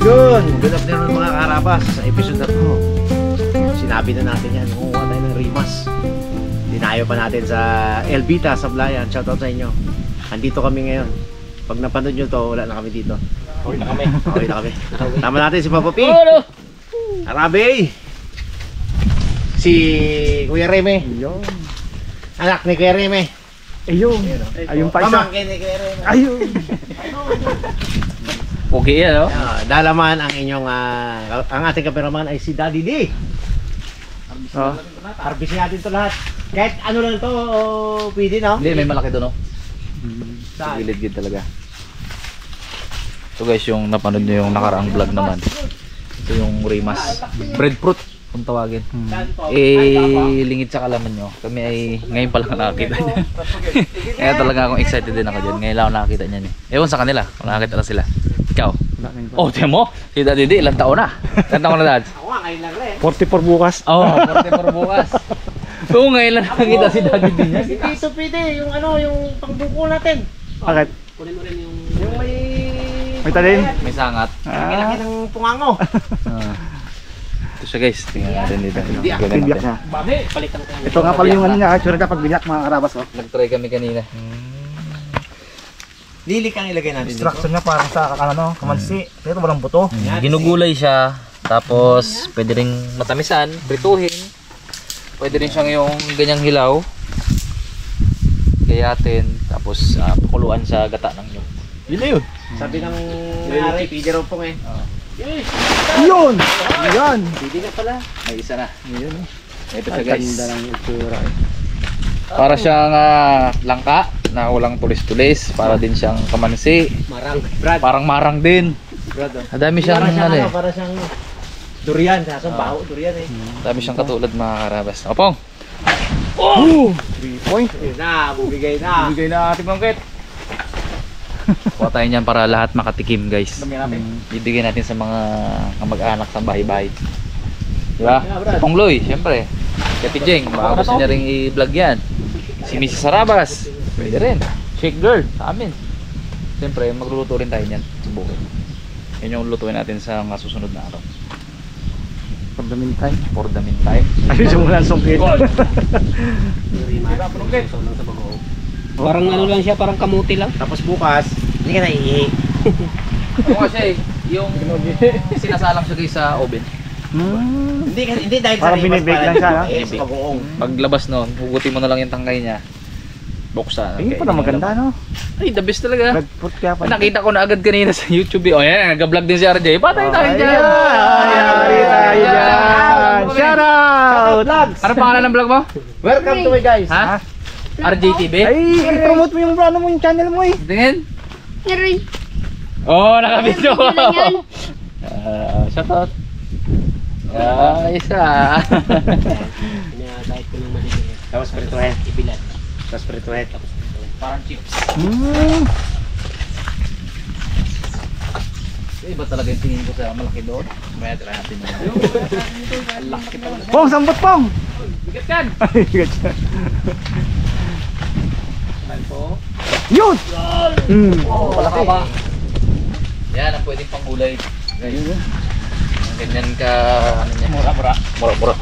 Yun, good afternoon mga karabas. Sa episode na to, sinabi na natin yan, kumuha tayo ng rimas. Dinayo pa natin sa Elvita, Sablayan. Shoutout sa inyo. Andito kami ngayon. Pag napanood nyo to, wala na kami dito. Okay na kami. Okay na kami. Tama natin si Papa P. Arabe. Si Kuya Reme. Ayun. Anak ni Kuya Reme. Ayun. Ayun pa isa. Pamangkin ni Kuya Reme. Ayun. Okay yan, no? Dalaman ang inyong ang ating kameraman ay si Daddy D. Oh. Harbisin natin to lahat. Kahit ano lang to, pwede no? Hindi, may malaki doon, no? Sa Saan? gilid-gilid talaga. So guys, yung napanood nyo yung nakaraang vlog naman. Ito yung rimas. Breadfruit, kung tawagin. Lingid sa kalaman nyo. Kami ay ngayon pa lang nakakita niya. Kaya talaga akong excited din ako dyan. Ngayon lang ako nakakita niyan eh. Ewan sa kanila, kung nakakita na sila. Ikaw? Oh, tiyan mo? Si Daddy D, ilang taon na? Ilang taon na, Dad? Ako nga, ngayon lang rin. 44 bukas. Oo, 44 bukas. Oo, ngayon lang nakakita si Daddy D niya. Hindi ito pwede, yung ano, yung pangbuko natin. Bakit? Kunin mo rin yung may... May talim? May sangat. Laki-laki ng pungango. Ito siya guys, tingnan natin dito. Biyak. Tingnan Biyak natin. na. Balikan ko. Ito nga pala yung ano niya, tsura ka pag binyak mga karabas. Oh. Nag-try kami kanina. Lilik ang ilagay natin dito. Instruction niya parang sa ano, kamansi. Pero walang buto. Ginugulay siya, tapos pwede ring matamisan, prituhin. Pwede rin siyang yung ganyang hilaw. Gayatin, tapos pakuluan sa gata ng nyug. Yun na yun. Sabi ng nangyari, pwede raw pong eh. Yun! Yan! Pwede na pala. May isa na. Yun. Ito siya guys. Ganda ng itsura. Para siyang langka na walang tulis-tulis. Para din siyang kamansi. Marang. Brad. Parang marang din. Brad. Madami siyang ano eh. Para siyang durian. Kaso baho durian eh. Madami siyang katulad mga karabas. Opong! 3 point. Yun na, bubigay na. Bigay na ating bangkit. Kuha tayo niyan para lahat makatikim guys. Bibigyan natin sa mga kamag-anak sa bahay-bahay. Diba? Si Pongloy, syempre. Kati Jeng, baka gusto niya rin i-vlog yan. Si Mrs. Sarabas, pwede rin. Shake Girl, sa amin. Syempre, magluluto rin tayo niyan. Subukin. Yan yung lutuin natin sa mga susunod na araw. For the meantime. For the meantime. Ayun siya muna ang sungkit. Parang ano lang siya, parang kamuti lang. Tapos bukas, hindi ka naiihi. Ito kasi, yung sinasalang siya guys sa oven. Hindi dahil Parang rimas binibake pala lang siya, dito, no? eh, sa pag-uong. Paglabas nun, hugutin mo na lang yung tangkay niya. Buksan. Ayun pa na maganda, no? Ay, the best talaga. Red fruit kaya pa. Nakita ko na agad kanina sa YouTube eh. Oh, yan, nag-vlog din si RJ. Patay tayo dyan! Ayan! Shout out! Ano pangalan ng vlog mo? Welcome to my guys. Ha? RJ TV? Ay, i-promote mo yung ano mo, yung channel mo eh. Tingin? Aray. Oh, nakabidyo! Yan. Shout out! Isa! Pinadahit ko ng maliit. Tapos prituhin. Ibilan. Tapos prituhin. Parang chips. Hmm. Iba talaga yung tingin ko sa malaki doon. Maya try natin yun. Laki talaga. Pong, sambot pong! Bigat kan! Ay, bigat siya. Po. Yun! Palaki ba? Yan ang pwedeng panggulay. Guys. Ang ganyan ka... Ano niya? Mura-mura. Mura-mura.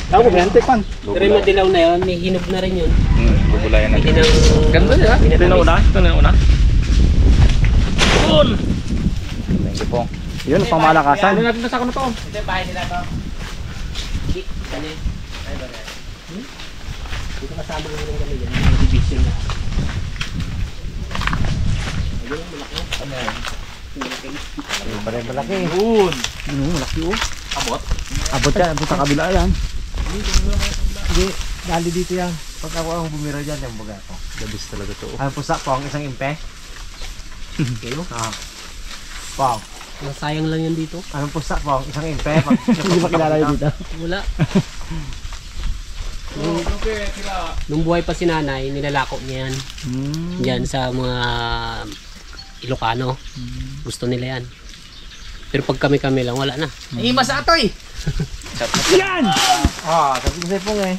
Ako, may antik man. Pero yung madilaw na yun, may hinog na rin yun. Gugulayan natin. Hindi nang... Ganda siya. Ito na una? Ito na una? Thank you po. Yun, pang malakasan. natin na sa na to. Ito yung bahay nila to. Hindi, kani. Dito kasama lang rin kami yan. Mga division na. Ayun, malaki. Ano yan? Malaki. Yun! Laki oh. Abot? Abot yan, abot sa kabila yan. Hindi, dali dito yan. Pag ako ang bumira dyan, yung baga ko. Labis talaga to. Ang pusa po, ang isang impe. Kilo? Wow. Sayang lang yan dito. Anong pusa po, ang isang impe. Pag, Hindi ba kilala yun dito? Wala. Nung buhay pa si nanay, nilalako niya yan. Diyan sa mga Ilocano. Gusto nila yan. Pero pag kami-kami lang, wala na. Ima sa atoy! Yan! Sabi ko sa'yo pong eh.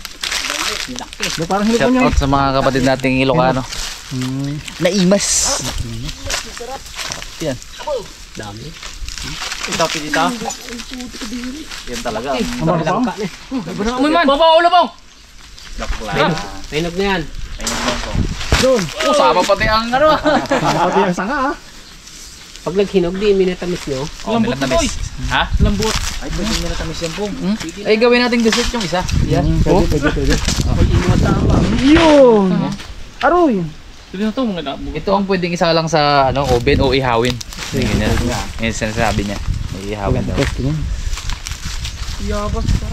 Di, parang hilip ko Shout niya out sa mga kapatid nating Ilocano. eh. Naimas. Yan. Dami. Ito, pinita. Yan talaga. Ang Langka na. Amoy man! Babaw, ulo mo! Painog na yan. Doon. Oh, sama pati ang ano. Pati ang sanga ah. Pag naghinog, di minatamis nyo. Lambot na boy. Ha? Lambot. Ay, pwede nila tamis yan po. Ay, gawin natin dessert yung isa. Yan. Pwede. Ay, inuwatama. Yun. Aroy. Ito ang pwedeng isa lang sa ano, oven o ihawin. Ganyan. Yan sinasabi niya. Ihawin daw.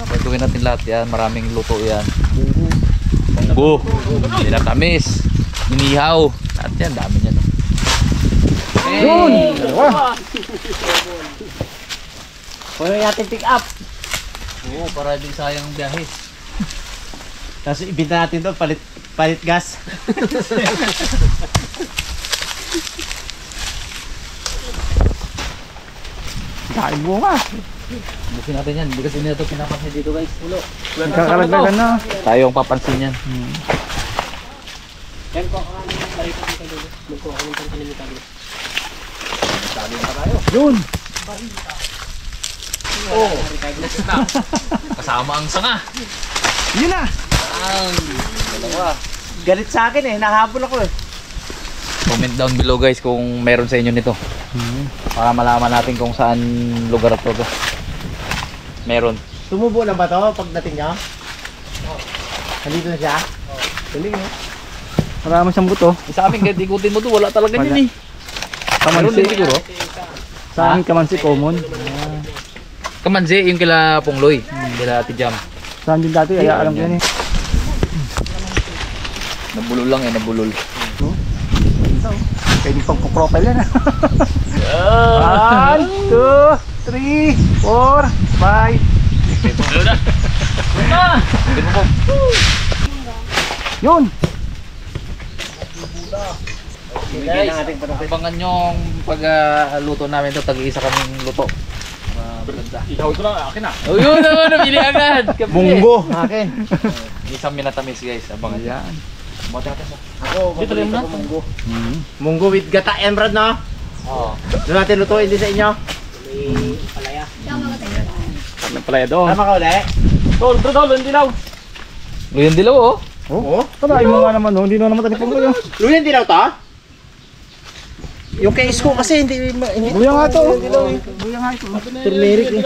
Pwede natin lahat yan. Maraming luto yan. Munggo. Tinatamis. Inihaw. Lahat yan. Dami niyan. Yun. Dalawa. Pwede natin pick up. Oo, para di sayang biyahe. Tapos ibinta natin doon, palit gas. Kain bunga. Busin natin yan. Hindi kasi nila ito pinapansin dito guys. Ulo. Nagkakalagdagan na. Tayo ang papansin yan. Yan ko ako ang barito dito dulo. Magkuha ko ng pangkalimutan dulo. Yun. Oh, kasama ang sanga. Yun na. Dalawa. Galit sa akin eh, nahabol ako eh. Comment down below guys kung meron sa inyo nito. Para malaman natin kung saan lugar to. Meron. Tumubo na ba to pagdating niya? Nandito na siya? Galing eh. Marami siyang buto. Sa amin kahit ikutin mo to, wala talaga yun eh. Meron din siguro. Sa amin kamansi common. Kamanzi yung kila Pongloy. Kila Tijam. Sa amin din dati, ay alam ko yan eh. Nabulol lang eh, nabulol. Pwede pang profile yan ah. 1, 2, 3, 4, 5. Yun. Guys, abangan nyo ang pagluto namin ito. Tag-iisa kaming luto. Maganda. Ikaw ito lang, akin ah. Oh, yun naman, nabili agad. Munggo, akin. Isang minatamis guys, abangan nyo. Ayan. Buti natin po. Ako, Dito lang na. munggo. Munggo with gata and bread, no? Oo. Doon natin lutuin din sa inyo. May palaya. Nagpalaya doon. Tama ka ulit? Tol, hindi daw. Luyan dilaw oh. Oo. Tanayin mo nga naman, no? Hindi naman tanipong ko yun. Luyan din daw to? Yung kay Isko kasi hindi... Buya nga ito. Buya nga ito. Turmeric eh.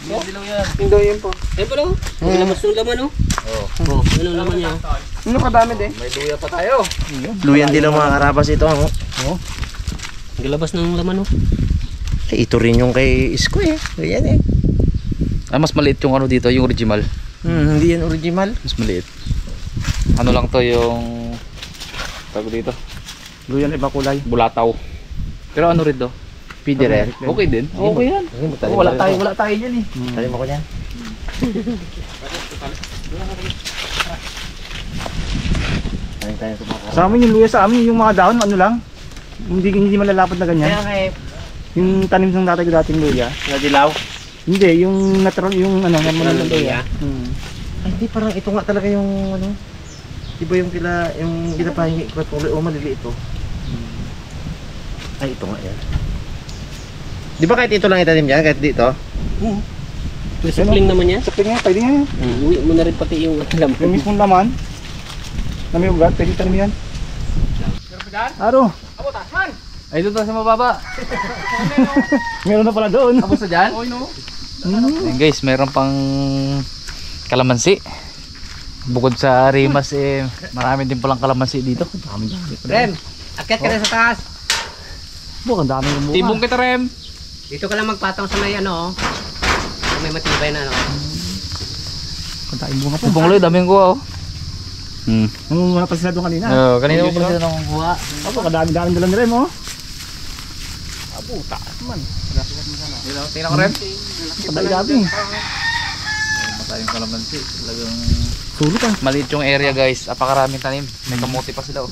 Luyan dilaw yan. Tingdo yun po. Eh pala, lamas ng laman oh. Oo. Oh, ano naman niya? Ano kadami din? May luya pa tayo. Luyan din ang mga karabas ito. Oh. Galabas ng laman oh. Eh, ito rin yung kay Isko eh. Luyan eh. Ah, mas maliit yung ano dito, yung original. Hindi yan original. Mas maliit. Ano lang to yung tawag dito, Luyan iba kulay. bulataw. Pero ano rin to? Piderer. Okay din. Okay yan. Wala tayo niyan eh. Talim ako niyan. Talim tayo tumakot. Sa amin yung luya sa amin, yung mga dahon, ano lang. Hindi malalapad na ganyan. Kaya nga eh, Yung tanim ng tatay ko dating luya. nadilaw. Hindi, yung natural, yung ano, naman ng luya. Ay, hindi, parang ito nga talaga yung ano. Iba yung kinapahingi ko tuloy. O, maliliit ito. Ay, ito nga yan. Di ba kahit ito lang itanim dyan? Kahit dito? May supling naman yan. Sapin nga, pwede nga yan. Uwi mo na rin pati yung alam Yung mismong laman, na may ugat, pwede tanim yan. Aro, Ay, doon sa mababa. meron na pala doon. Tapos na dyan? Ayan guys, meron pang kalamansi. Bukod sa rimas eh, marami din palang kalamansi dito. Rem, akyat ka na sa taas. Buk, ang dami ng Tibong kita, Rem. Dito ka lang magpatong sa may ano oh. May matibay na ano. Kantain bunga po. Tibong loy, daming kuha oh. Namumuna pa sila doon kanina. Kanina mo pala sila nang kuha. Opo, kadami-dami dala ni Rem, oh. Tingnan ko, Rem. Kadami-dami. Matayong kalamansi. Talagang Sulit ah. maliit yung area guys. Apakaraming tanim. May kamote pa sila oh.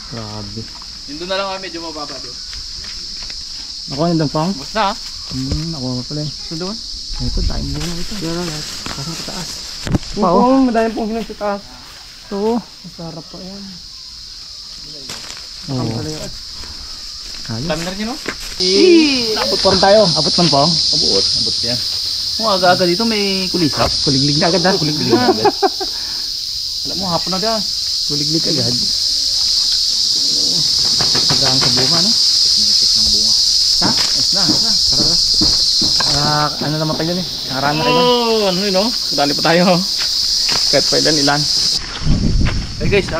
Grabe. Yung doon na lang kami, medyo mababa doon. Ako yung dangpang. Basta Ako pala. Ito doon. Ito, dahil bunga ito. Yan lang. Pasang sa taas. Oo, madami pong hinog sa taas. Oo. Masarap pa yan. Oo. Timer niyo, no? Abot pa rin tayo. Abot man po. Abot yan. Aga-aga dito may kulisap. Kuliglig na agad ha. Kuliglig na agad. Alam mo, hapon na dyan. Kuliglig agad. Sagaan sa bunga, no? Tek ng bunga. Ha? Na. Ano naman tayo dyan eh. Nakaraan na tayo dyan. Ano yun, no? Dali pa tayo. Kahit pa ilan. Hey guys,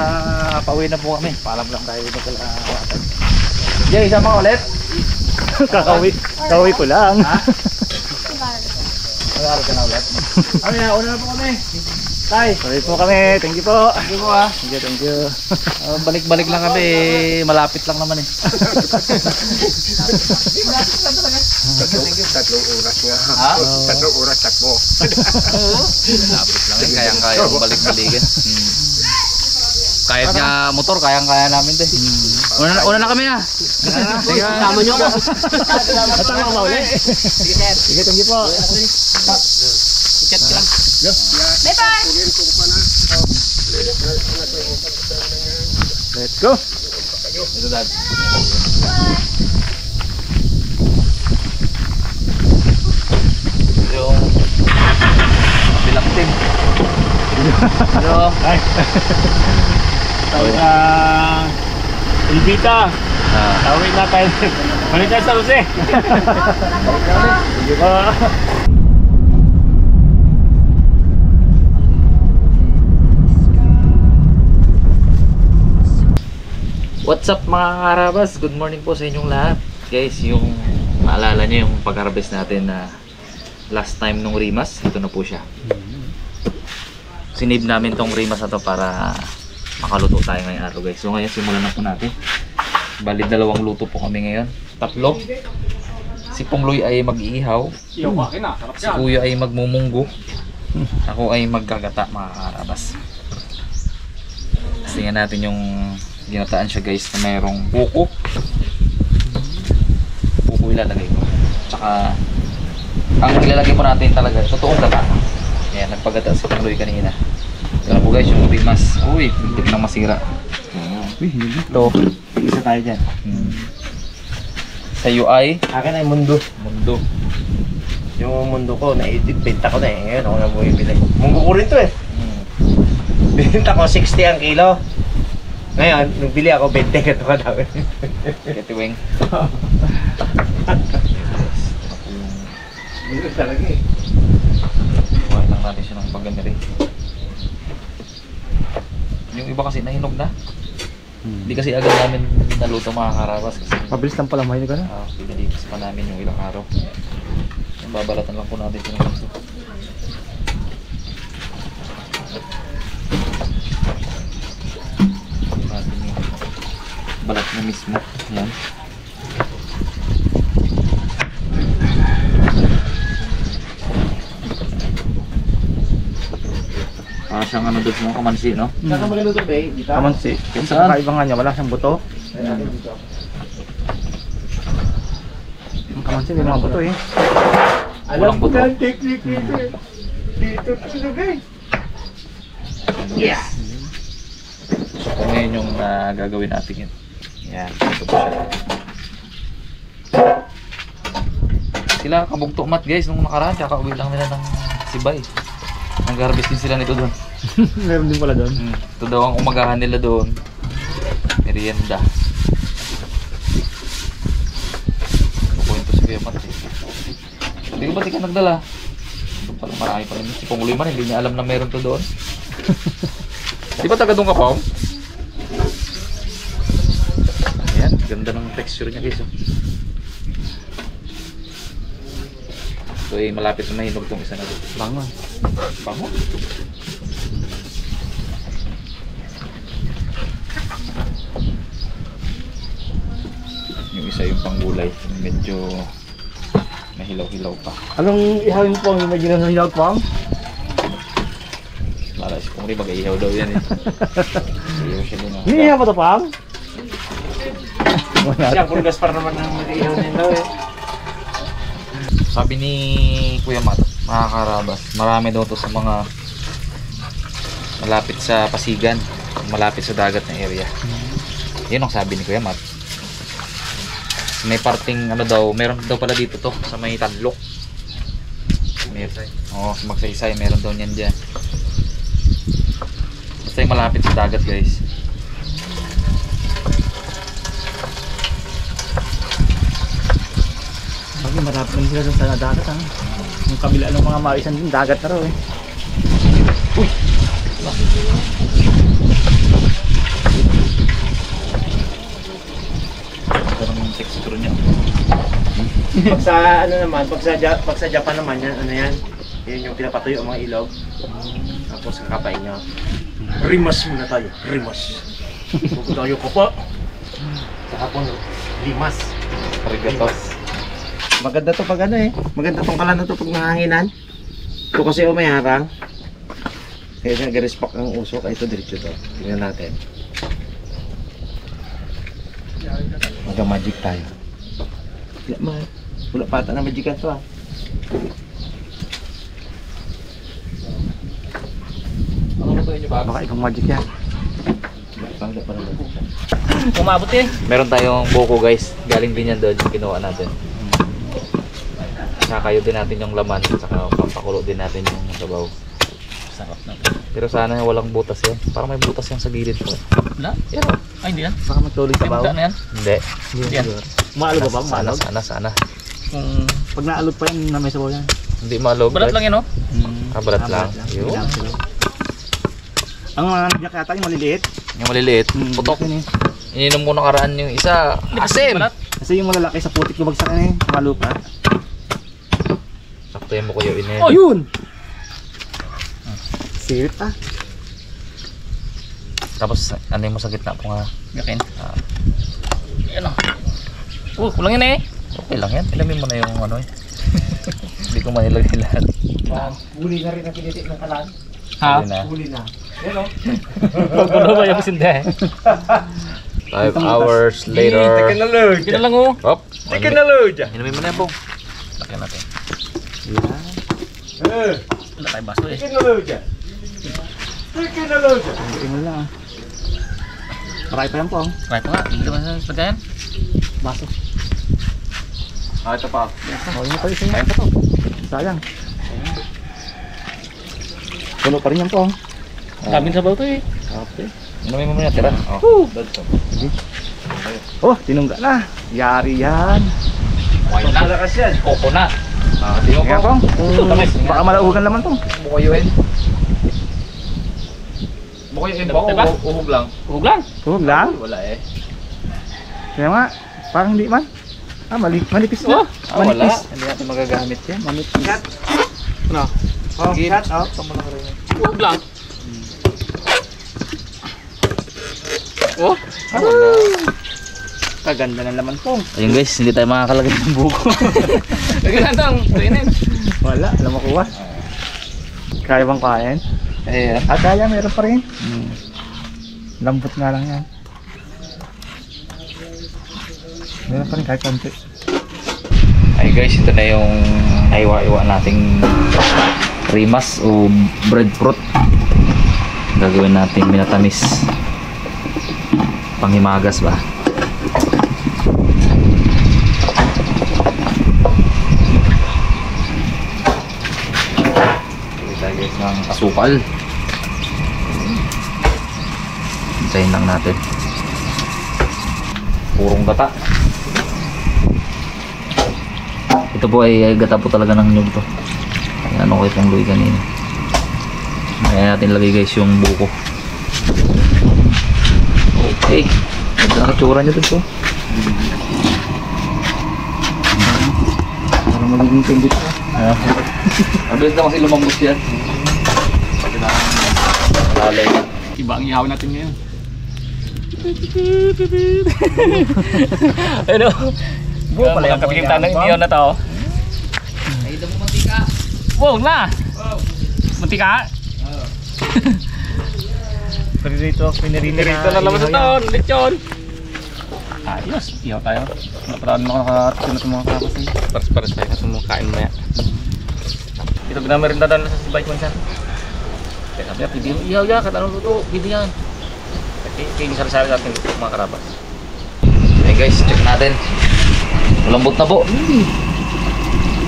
pauwi na po kami. Paalam lang tayo dito kala kawatan. Jay, sama ulit. Kakauwi ko lang. Ha? Mag-aaral ka na ulit. Ano yan, una na po kami. Tay. Sorry po kami. Thank you po. Thank you po ha. Thank you. Balik-balik lang kami. Malapit lang naman eh. Tatlong oras nga. Ha? Tatlong oras takbo. Malapit lang eh. Kayang-kaya kong balik-balikin. Kahit nga motor, kayang-kaya namin din. Una na kami ha. Tama nyo ko. Matama ba ulit? Sige, thank you po. Chat ka lang. Let's go. Ito dad. Yung bilang team. Hello. Ay. Tawid na Elvita. Tawid na tayo. Balik tayo sa Jose. Sige po. What's up mga karabas? Good morning po sa inyong lahat. Guys, yung maalala nyo yung pag-harvest natin na last time nung rimas, ito na po siya. Sinave namin tong rimas na to para makaluto tayo ngayong araw guys. So ngayon simulan na po natin. Bali 2 luto po kami ngayon. 3. Si Pongloy ay mag-iihaw. Si Kuya ay magmumunggo. Ako ay maggagata mga karabas. Tingnan natin yung ginataan siya guys na mayroong buko ilalagay ko, tsaka ang ilalagay po natin talaga totoong gata. Ayan, nagpagata si Pangloy kanina. Ito na po guys yung rimas. Uy, hindi nang masira. Ito, isa tayo dyan. Sa UI Akin ay mundo. Yung mundo ko, benta ko na eh. Ngayon ako na bumibili. Munggo ko rin to eh. Binenta ko 60 ang kilo. Ngayon, nung bili ako 20 ka ito kadami. Ketiweng. Mundo talaga eh. Buhay lang natin siya ng pagganiri. Yung iba kasi nahinog na. Hindi kasi agad namin naluto mga karabas kasi Mabilis lang pala mahinig ka na. pinalipas pa namin yung ilang araw. Yung babalatan lang po natin siya ng gusto. Natin yung balat na mismo. Yan. Siyang ano doon mo, kamansi, no? Saan ka magaluto ba eh? Dito? Kamansi. Yung sa kakaiba nga niya, wala siyang buto. Yung kamansi, may mga buto eh. Walang buto. ang technique dito eh. Dito talaga eh. Yeah! So kung ngayon yung gagawin natin yun. Yan, ito po siya. Sila kabugto mat guys, nung nakaraan, kakauwi lang nila ng Sibay. Nag-harvest din sila nito doon. Meron din pala doon. Ito daw ang umagahan nila doon. Merienda. Kukwento si Kuya Mat eh. Hindi ko ba't di ka nagdala? Ito pala marami pa rin. Si Pongloy man, hindi niya alam na meron to doon. Di ba taga doon ka pa? Ayan, ganda ng texture niya guys. So eh, malapit na mahinog itong isa na doon. Bango. Bango. Yung isa yung panggulay, medyo mahilaw-hilaw pa. Anong ihawin po yung may ginanahilaw po? Para si Pongloy mag-iihaw daw yan eh. Iihaw siya din. Hindi niya pa ito Pang? Siya, puro gaspar naman ang mag-ihaw nila eh. Sabi ni Kuya Mat, mga karabas, marami daw to sa mga malapit sa Pasigan, malapit sa dagat na area. Yun ang sabi ni Kuya Mat. May parting ano daw, meron daw pala dito to sa may Tadlok. Oo, magsaysay, meron daw niyan dyan. Basta yung malapit sa dagat guys. Bagay, marapit naman sila dun sa dagat ha. Yung kabila ng mga maisan din, dagat na raw eh. Uy! Ito ng texture niya. Pag sa ano naman, pag sa Japan naman yan, ano yan? Yun yung pinapatuyo ang mga ilog. Tapos kakapain nyo. Rimas muna tayo, rimas. Huwag tayo ko po. Sa hapon, limas. Arigatos. Maganda to pag ano eh. Maganda tong kalan na to pag nanganginan. Ito kasi may harang. Kaya nag-respack ang usok. Ay ito diretso to. Tingnan natin. Mag-magic tayo. Wala pa ata na magican to ah. Ano ba inyo ba? Baka ibang magic yan. Wala pa na magican. Umabot eh. Meron tayong buko guys. Galing din yan doon yung ginawa natin. Kakayo din natin yung laman. Saka papakulo din natin yung sabaw. Sarap na. Pero sana walang butas yan. Parang may butas yan sa gilid ko. Wala? Yan o. Ay, hindi yan. Baka magtuloy sa baw. Na yan. Hindi. Hindi yan. Maalog ba? Maalog? Sana. Kung Pag naalog pa yan, na may sabaw yan. Hindi malog. balat lang yan, oh. Balat lang. Yun. Ang mga nagyak yata yung maliliit. Yung maliliit. Putok. Yun eh. Ininom ko nakaraan yung isa. Asim! Balat. Kasi yung malalaki sa putik yung bagsak na eh. Malupa. Sakto yung mukuyo ini. Oh, yun! Sirit ah. Tapos ano yung masakit na po nga. Yakin. Yan, oh. Kulang yan eh. Okay lang yan. Ilamin mo na yung ano eh. Hindi ko manilagay lahat. Huli na rin ang pinitik ng kalan. Ha? Huli na. Huli na. Yan o. Pagbulo ba yung sinda eh? 5 hours later. load. Yun na lang, oh. Hop. na load. Ilamin mo na yan po. Laki natin. Wala tayo baso eh. na load. na load. Hindi mo lang ah. Marami pa yan po. Try pa nga. Hindi naman sa pagkayan. Baso. Ah, ito pa. Oh, yun pa isa yan. Sayang. Puno pa rin yan po. Daming sabaw to eh. Okay. Ilamin mo muna tira. Oh. Oh, tinungga na. Yari yan. Wine na. Malakas yan. Coconut. Di mo Kaya po. po. Baka malaugan naman to. Bukuyuin. Bukuyuin po. Diba? Uhog lang. Huwag lang. Huwag lang. Wala eh. Kaya nga, parang hindi man. Ah, manipis Oh, na. Wala. Manipis. Hindi natin magagamit yan. Manipis. Ano? Oh, Sige. shut up. Huwag lang. Oh. Kaganda ng laman po. Ayun guys, hindi tayo makakalagay ng buko. Lagyan natin ang tuinin. Wala, alam mo kuha. Kaya bang kain? Eh, Ah, kaya, meron pa rin. Lambot nga lang yan. Meron pa rin kahit konti. ay guys, ito na yung naiwa-iwa nating rimas o breadfruit. Gagawin natin minatamis. Panghimagas ba? Tayo guys ng asukal. Hintayin lang natin. Purong gata. Ito po ay gata po talaga ng nyug to. Ay, ano ko itong luwi kanina. Kaya natin lagay guys yung buko. Okay. Ito ang katsura nyo dito. Para magiging tindit pa. Mabilis na kasi lumambot yan. Lalay na. Iba ang ihawin natin ngayon. Ano? Buo pala yung kapikintan ng iyon na to. Ay, ito mo mantika. Wow na! Mantika? Pinirito Ito na naman ito, lechon. Ayos, ihaw tayo. Naparaan mo nakatikim na mga kapas eh. Pares-pares tayo sa mga kain maya. Ito ginamerinda na sa bike man siya. Kaya sabi niya, pwede yung ihaw yan, kahit anong luto, pwede yan. Kaya yung sari-sari natin mga karabas. Okay guys, check natin. Malambot na po.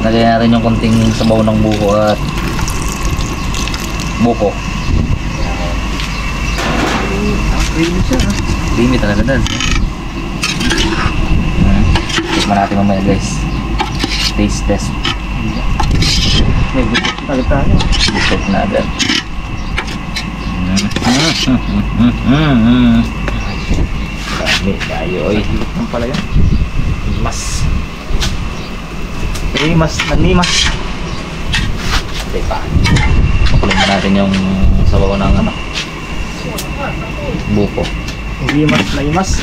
Lagay natin yung konting sabaw ng buko at buko. Creamy siya. Creamy talaga dad. Tikman natin mamaya guys. Taste test. May gusto agad tayo. Gusto na agad. Dami tayo oy. Ang pala yan. Mas. Rimas, nanimas. Teka. Pakuloy na natin yung sabaw ng ano. Buko. Rimas, nanimas.